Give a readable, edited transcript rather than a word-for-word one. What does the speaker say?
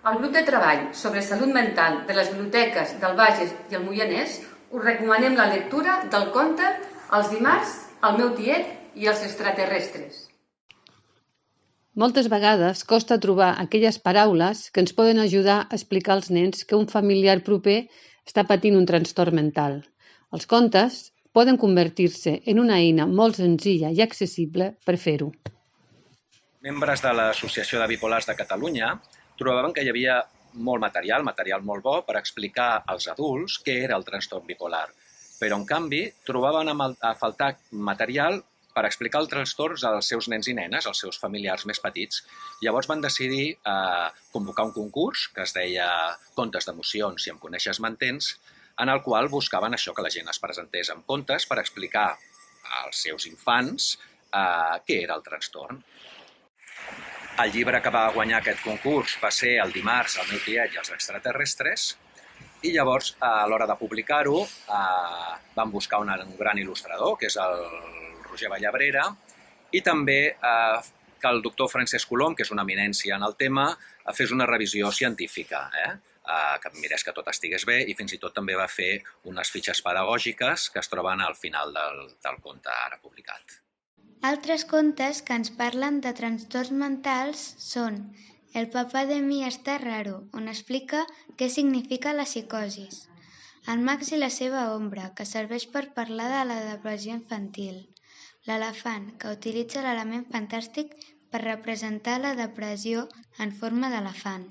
Al grup de treball sobre salut mental de les biblioteques del Bages i el Moianès us recomanem la lectura del conte Els dimarts, el meu tiet i els extraterrestres. Moltes vegades costa trobar aquelles paraules que ens poden ajudar a explicar als nens que un familiar proper està patint un trastorn mental. Els contes poden convertir-se en una eina molt senzilla i accessible per fer-ho. Membres de l'Associació de Bipolars de Catalunya trobaven que hi havia molt material molt bo per explicar als adults què era el trastorn bipolar, però en canvi trobaven a faltar material per explicar els trastorns als seus nens i nenes, als seus familiars més petits. Llavors van decidir convocar un concurs que es deia Contes d'emocions, si em coneixes m'entens, en el qual buscaven això, que la gent es presentés amb contes per explicar als seus infants què era el trastorn. El llibre que va guanyar aquest concurs va ser El dimarts, el meu tiet i els extraterrestres, i llavors, a l'hora de publicar-ho, vam buscar un gran il·lustrador, que és el Roger Vallabrera, i també que el doctor Francesc Colom, que és una eminència en el tema, fes una revisió científica, que mirés que tot estigués bé, i fins i tot també va fer unes fitxes pedagògiques que es troben al final del conte ara publicat. Altres contes que ens parlen de trastorns mentals són El papá de mi està raro, on explica què significa la psicosis. El Max i la seva ombra, que serveix per parlar de la depressió infantil. L'elefant, que utilitza l'element fantàstic per representar la depressió en forma d'elefant.